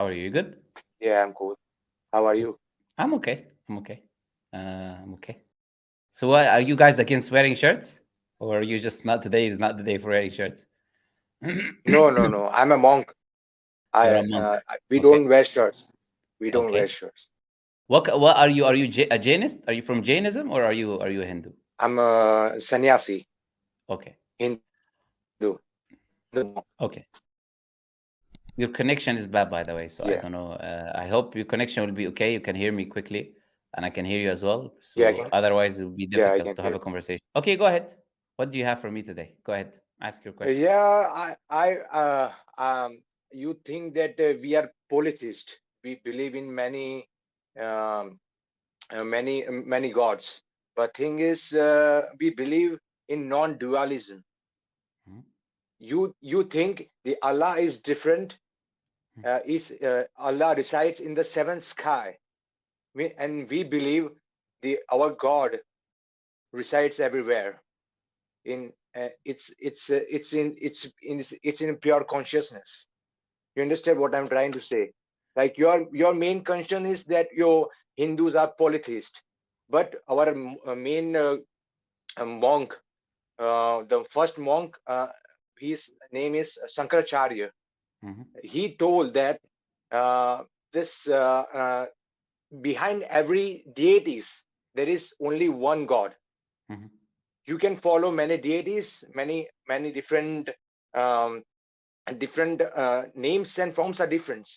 How are you? You good? Yeah, I'm cool. How are you? I'm okay. I'm okay. So, what, are you guys against wearing shirts, or are you just not today is not the day for wearing shirts? No, no, no. I'm a monk. You're a monk. We Okay. don't wear shirts. We don't wear Okay. shirts. What are you? Are you a Jainist? Are you from Jainism, or are you a Hindu? I'm a sannyasi, Okay. Hindu, Hindu monk. Okay. Your connection is bad, by the way. So Yeah, I don't know. I hope your connection will be okay. You can hear me quickly, and I can hear you as well. yeah, So otherwise, it will be yeah. I difficult can to have hear. a conversation. Okay, go ahead. What do you have for me today? Go ahead. Ask your question. Yeah, you think that we are polytheist. We believe in um, many gods. But thing is, we believe in non-dualism. Mhm, You think the Allah is different? mhm, Is Allah resides in the seventh sky, and we believe the our God resides everywhere. In it's in pure consciousness. You understand what I'm trying to say? Like your main concern is that your Hindus are polytheist, but our main monk, the first monk, his name is Shankaracharya. mhm, He told that this behind every deities there is only one God. mhm. You can follow many deities, many um, different names and forms are different.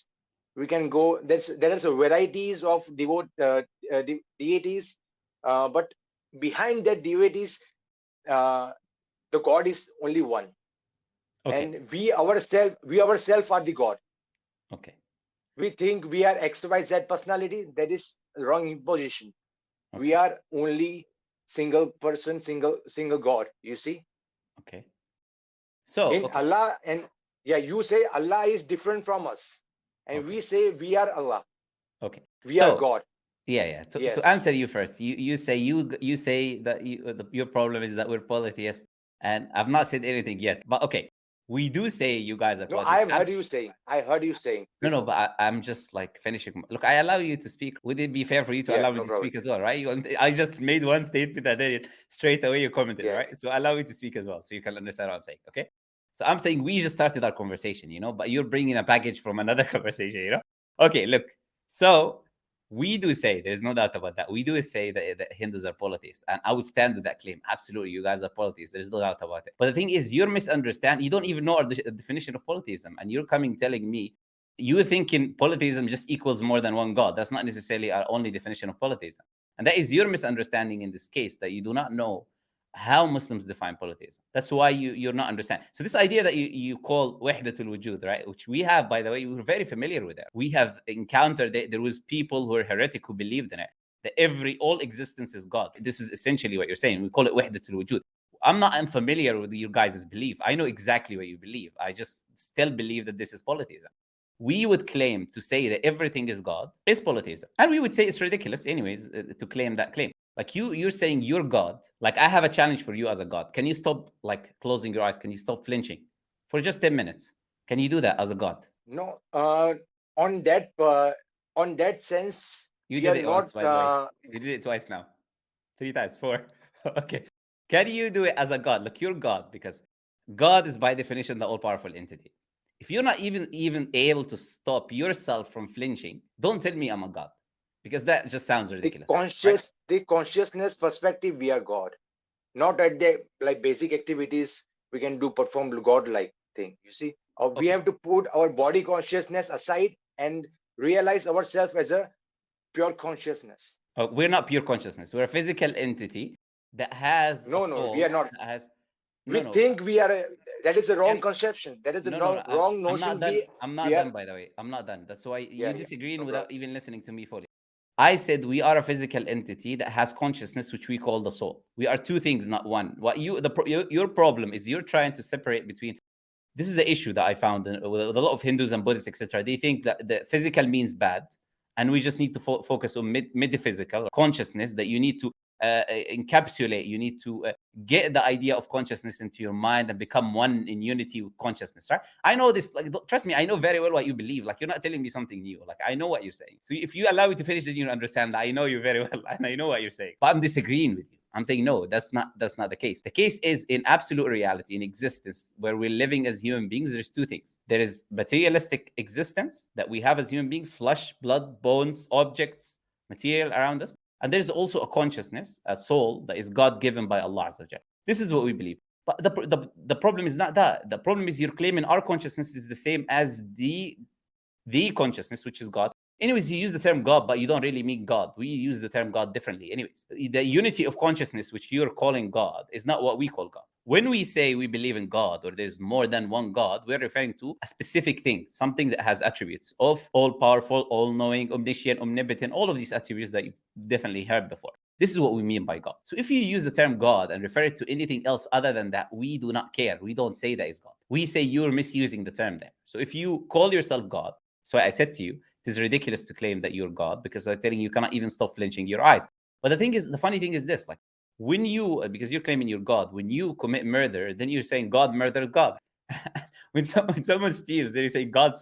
We can go. There is a varieties of deities, but behind that deities, uh, the God is only one, Okay. and we ourselves are the God. Okay. We think we are XYZ personality. That is wrong imposition. We Okay. are only single person, single God. You see, Okay. So, in okay. Allah, and yeah, you say Allah is different from us, and Okay. we say we are Allah, Okay. we are So, God. yeah, yeah. To Yes. answer you first, you say that your problem is that we're polytheists, and I've not said anything yet. But okay, we do say you guys are No, I polytheists. heard you saying. I heard you saying No, no, before. but I'm just like finishing. Look, I allow you to speak. Would it be fair for you to Yeah, allow me no to problem. speak as well, right? I just made one statement and then straight away you commented, Yeah, right? So I allow you to speak as well, so you can understand what I'm saying. Okay. So I'm saying we just started our conversation, but you're bringing a package from another conversation. Okay, look. So we do say there's no doubt about that. We do say that Hindus are polytheists, and I would stand with that claim. Absolutely, you guys are polytheists. There's no doubt about it. But the thing is, you're misunderstanding. You don't even know our definition of polytheism, and you're coming telling me you thinking polytheism just equals more than one god. That's not necessarily our only definition of polytheism. And that is your misunderstanding in this case, that you do not know how Muslims define polytheism. That's why you're not understanding. So this idea that you call wahdat ul-wujud, right? Which we have, by the way, we're very familiar with it. We have encountered it. There was people who are heretic who believed in it. That all existence is God. This is essentially what you're saying. We call it wahdat ul-wujud. I'm not unfamiliar with your guys' belief. I know exactly what you believe. I just still believe that this is polytheism. We would claim to say that everything is God is polytheism. And we would say it's ridiculous, anyways, to claim that claim. Like you're saying you're God. Like I have a challenge for you as a God. Can you stop like closing your eyes? Can you stop flinching for just 10 minutes? Can you do that as a God? no. On that sense, You we did are it once, not. by the way. You did it twice now. Three times, four. Okay. Can you do it as a God? Look, you're God because God is by definition the all-powerful entity. If you're not even able to stop yourself from flinching, don't tell me I'm a God because that just sounds the ridiculous, right? conscious, the consciousness perspective. We are God. Not at the like basic activities we can do perform God like thing. You see, we Okay. have to put our body consciousness aside and realize ourselves as a pure consciousness. We're not pure consciousness. We're a physical entity that has a No, no, we are soul. not. That has We no, no. think we are. That is a wrong Can conception. That is a no, no, no. wrong I'm not notion. done. We I'm we not are. done. By the way, I'm not done. That's why Yeah, you yeah. disagreeing No without problem. even listening to me fully. I said we are a physical entity that has consciousness, which we call the soul. We are two things, not one. What your problem is you're trying to separate between. This is the issue that I found with a lot of Hindus and Buddhists, etc. They think that the physical means bad, and we just need to focus on metaphysical consciousness. That you need to encapsulate, you need to get the idea of consciousness into your mind and become one in unity with consciousness, right? I know this, like, trust me, I know very well what you believe. Like, you're not telling me something new. Like, I know what you're saying. So if you allow me to finish, then you understand that I know you very well and I know what you're saying. But I'm disagreeing with you. I'm saying no, that's not the case. The case is, in absolute reality, in existence, where we're living as human beings, there's two things. There is materialistic existence that we have as human beings, flesh, blood, bones, objects, material around us. And there's also a consciousness, a soul that is God given by Allah Azza wa Jal. This is what we believe. But the problem is not that. The problem is you're claiming our consciousness is the same as the consciousness, which is God. Anyways, you use the term God, but you don't really mean God. We use the term God differently. Anyways, the unity of consciousness, which you're calling God, is not what we call God. When we say we believe in God, or there's more than one God, we're referring to a specific thing, something that has attributes of all-powerful, all-knowing, omniscient, omnipotent, all of these attributes that you've definitely heard before. This is what we mean by God. So if you use the term God and refer it to anything else other than that, we do not care. We don't say that is God. We say you're misusing the term there. So if you call yourself God, so I said to you, it is ridiculous to claim that you're God, because I'm telling you, you cannot even stop flinching your eyes. But the funny thing is this, like, when you, because you're claiming you're God, when you commit murder, then you're saying God murdered God. when someone steals, then you say God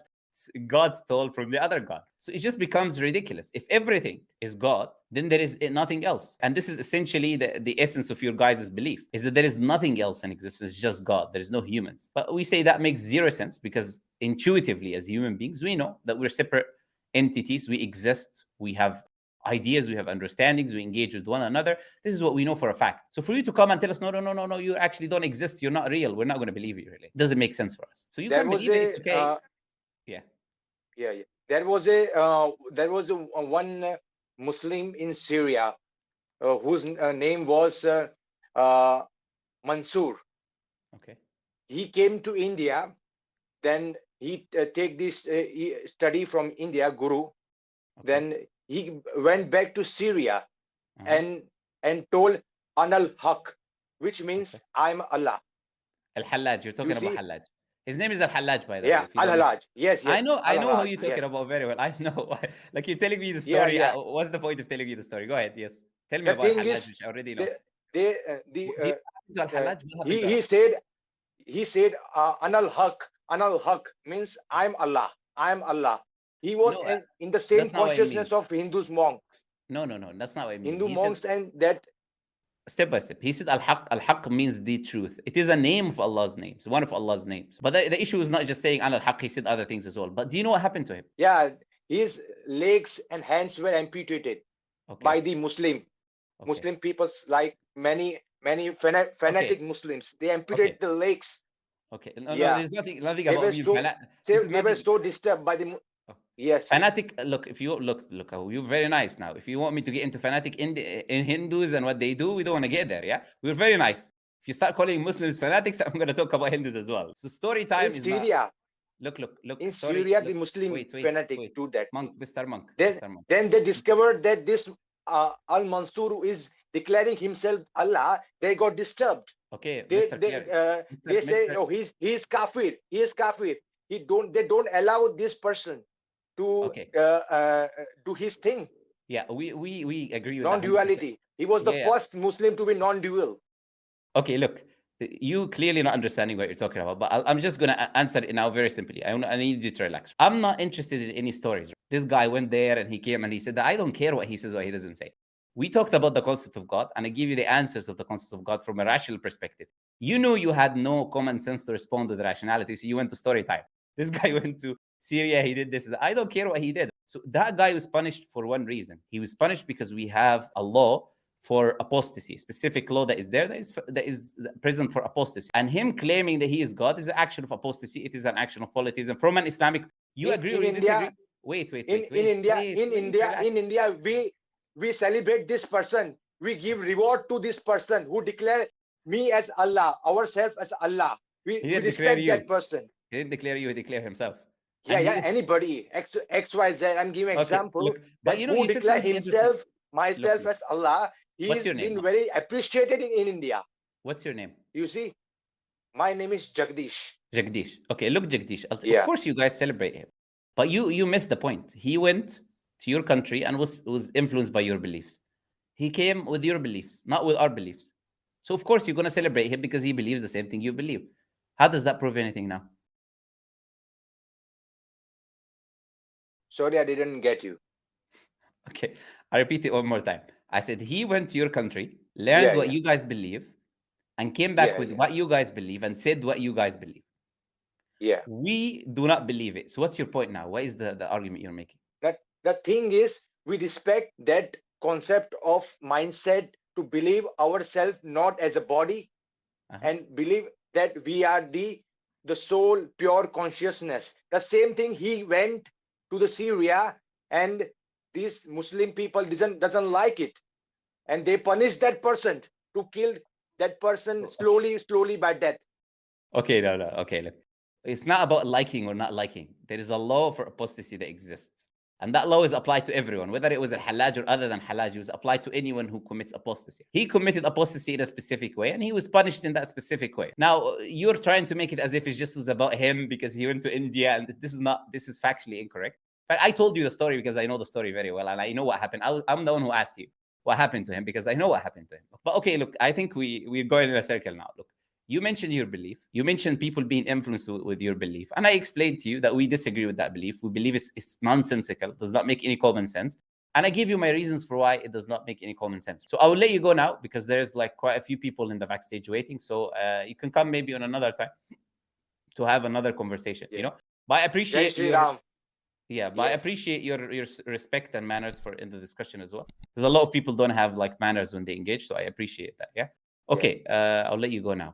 stole from the other God. So it just becomes ridiculous. If everything is God, then there is nothing else. And this is essentially the essence of your guys' belief, is that there is nothing else in existence, just God. There is no humans. But we say that makes zero sense, because intuitively, as human beings, we know that we're separate entities. We exist. We have ideas. We have understandings. We engage with one another. This is what we know for a fact. So for you to come and tell us, no, you actually don't exist, you're not real, we're not going to believe you, really. It doesn't make sense for us. So you There can was believe it. a It's okay. Yeah. yeah, yeah. There was a one Muslim in Syria whose name was uh, Mansour. Okay. He came to India, then he take this study from India, Guru. Okay. Then he went back to Syria Uh-huh. and told al-hallaj, which Okay. means I'm Allah. Al-Hallaj. You're You talking about see, Hallaj. His name is Al-Hallaj, by the way, yeah, if you don't know. al-hallaj. Yes, I yes, know, I know who al-hallaj. you're talking Yes, about very well. I know. Like, you're telling me the yeah, story. yeah. What's the point of telling me the story? Go ahead. Yes. Tell me The about thing Al-Hallaj, is, which I already know. they they What happened to uh, Al-Hallaj? What happened he to Al-Hallaj? said anal haq means I'm Allah. I'm Allah. He was No, in the same that's not what it consciousness means. of Hindus monks, No. That's not what it means. Hindu He said, monks, and that step by step. He said al-haq. Al-haq means the truth. It is a name of Allah's names, one of Allah's names. But the issue is not just saying al-haq. He said other things as well. But do you know what happened to him? yeah, his legs and hands were amputated by Okay. the Okay. Muslim peoples, like many Okay. fanatic Muslims. They Okay. amputate the legs. Okay. No. Yeah, There's nothing they about were being so fanatic. This is they were nothing. so disturbed by the Oh. yes, yes. Fanatic. Look, if you look, you're very nice now. If you want me to get into fanatic in Hindus and what they do, we don't want to get there. Yeah, we're very nice. If you start calling Muslims fanatics, I'm going to talk about Hindus as well. So story In time is not. Syria, Look. in Story. Syria, the Look. Muslim fanatic Wait. do that Monk, thing. Mister Monk, Then Mister Monk. then they discovered that this Al Mansur is declaring himself Allah. They got disturbed. Okay, Mister Clear. They say, Mister. oh, he's kafir. He is kafir. They don't allow this person to Okay. do his thing. Yeah, we agree with that 100%. Non-duality. He was the Yeah. first Muslim to be non-dual. Okay, look, you clearly not understanding what you're talking about, but I'm just gonna answer it now very simply. I need you to relax. I'm not interested in any stories. This guy went there and he came and he said that I don't care what he says, what he doesn't say. We talked about the concept of God, and I give you the answers of the concept of God from a rational perspective. You know you had no common sense to respond with rationality, so you went to story time. This guy went to Syria, he did this. I don't care what he did. So that guy was punished for one reason. He was punished because we have a law for apostasy, specific law that is there that is present for apostasy. And him claiming that he is God is an action of apostasy. It is an action of polytheism from an Islamic. You agree or In you India, disagree? Wait, wait, in wait, wait, India, wait, wait, relax. in India, we celebrate this person. We give reward to this person who declare me as Allah, ourselves as Allah. He We didn't declare respect you. that person. He didn't declare you. He declared himself. Yeah, And yeah, he anybody, X, Y, Z. I'm giving okay. example Look, but that you know who you said declare something interesting. himself, Look, myself look. as Allah. He What's has your name? been very appreciated in India. What's your name? You see, my name is Jagdish. Jagdish. Okay, look, Jagdish. Of Yeah, course, you guys celebrate him, but you missed the point. He went to your country and was influenced by your beliefs. He came with your beliefs, not with our beliefs. So of course you're going to celebrate him because he believes the same thing you believe. How does that prove anything now? Sorry, I didn't get you. Okay, I repeat it one more time. I said he went to your country, learned Yeah, what yeah, you guys believe, and came back yeah, with yeah, what you guys believe and said what you guys believe. yeah. We do not believe it. So what's your point now? What is the argument you're making? That the thing is, we respect that concept of mindset to believe ourselves not as a body, Uh-huh. and believe that we are the soul, pure consciousness. The same thing, he went to the Syria, and these Muslim people doesn't like it, and they punish that person to kill that person Okay. slowly by death. Okay, no, no. Okay, look. It's not about liking or not liking. There is a law for apostasy that exists. And that law is applied to everyone, whether it was al-hallaj or other than hallaj, it was applied to anyone who commits apostasy. He committed apostasy in a specific way, and he was punished in that specific way. Now, you're trying to make it as if it just was about him because he went to India, and this is not, this is factually incorrect. But I told you the story because I know the story very well, and I know what happened. I'm the one who asked you what happened to him because I know what happened to him. But okay, look, I think we're going in a circle now. Look, you mentioned your belief. You mentioned people being influenced with your belief. And I explained to you that we disagree with that belief. We believe it's nonsensical, does not make any common sense. And I give you my reasons for why it does not make any common sense. So I will let you go now because there's like quite a few people in the backstage waiting. So you can come maybe on another time to have another conversation, Yeah. But I Jai appreciate Shri your Ram. but I Yes. appreciate your respect and manners for in the discussion as well. Because a lot of people don't have like manners when they engage. So I appreciate that. Yeah. Yeah. Okay. I'll let you go now.